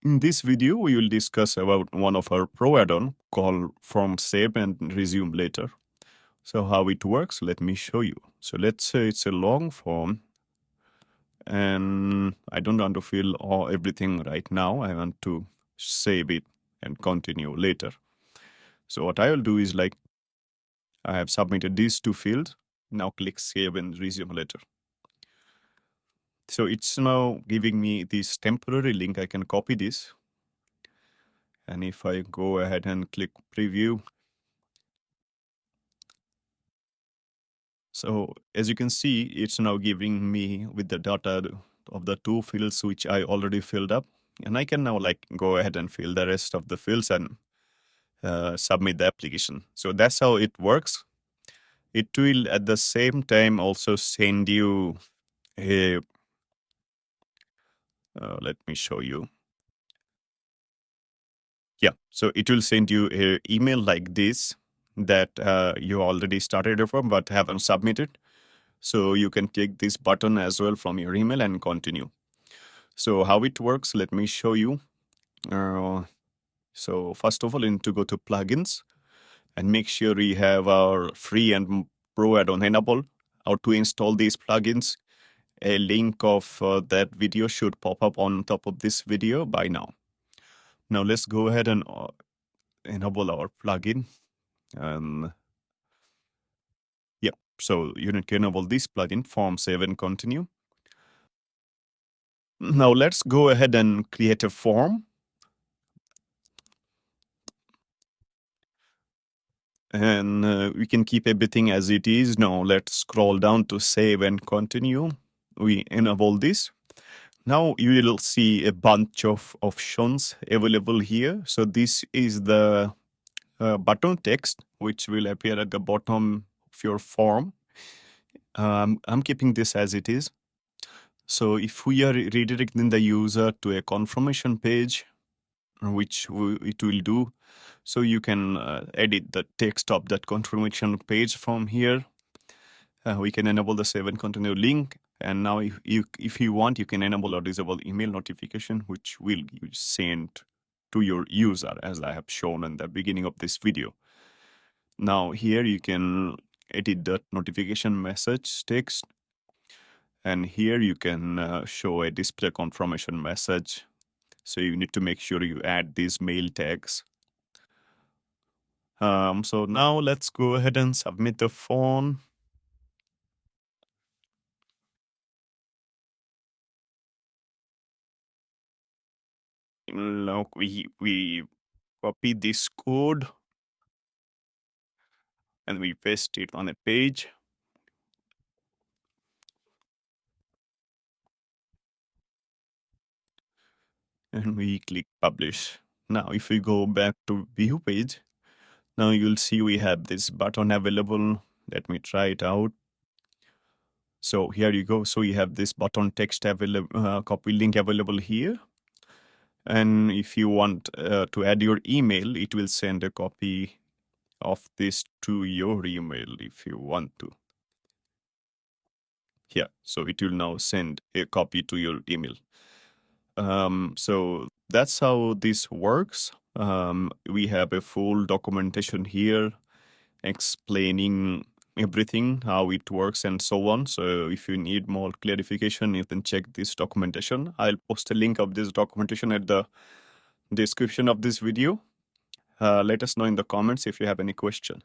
In this video, we will discuss about one of our pro add-on called Form Save and Resume Later. So how it works, let me show you. So let's say it's a long form and I don't want to fill everything right now. I want to save it and continue later. So what I will do is like I have submitted these two fields. Now click Save and Resume Later. So it's now giving me this temporary link. I can copy this. And if I go ahead and click Preview, so as you can see, it's now giving me with the data of the two fields which I already filled up. And I can now like go ahead and fill the rest of the fields and submit the application. So that's how it works. It will at the same time also send you a, let me show you. Yeah, so it will send you an email like this that you already started a form but haven't submitted. So you can click this button as well from your email and continue. So how it works, let me show you. So first of all, you need to go to plugins and make sure we have our free and pro add-on enabled. How to install these plugins. A link of that video should pop up on top of this video by now. Now let's go ahead and enable our plugin. Yep, so you need to enable this plugin, Form Save and Continue. Now let's go ahead and create a form. And we can keep everything as it is. Now let's scroll down to Save and Continue. We enable this. Now you will see a bunch of options available here. So this is the button text, which will appear at the bottom of your form. I'm keeping this as it is. So if we are redirecting the user to a confirmation page, which it will do, so you can edit the text of that confirmation page from here. We can enable the save and continue link. And now if you want, you can enable or disable email notification, which will send to your user, as I have shown in the beginning of this video. Now here you can edit the notification message text. And here you can show a display confirmation message. So you need to make sure you add these mail tags. So now let's go ahead and submit the form. Now we copy this code and we paste it on a page. And we click publish. Now if we go back to view page, now you'll see we have this button available. Let me try it out. So here you go. So you have this button text available, copy link available here. And if you want to add your email, it will send a copy of this to your email if you want to. Yeah, so it will now send a copy to your email. So that's how this works. We have a full documentation here explaining everything, how it works and so on. So if you need more clarification, you can check this documentation. I'll post a link of this documentation at the description of this video. Let us know in the comments if you have any question.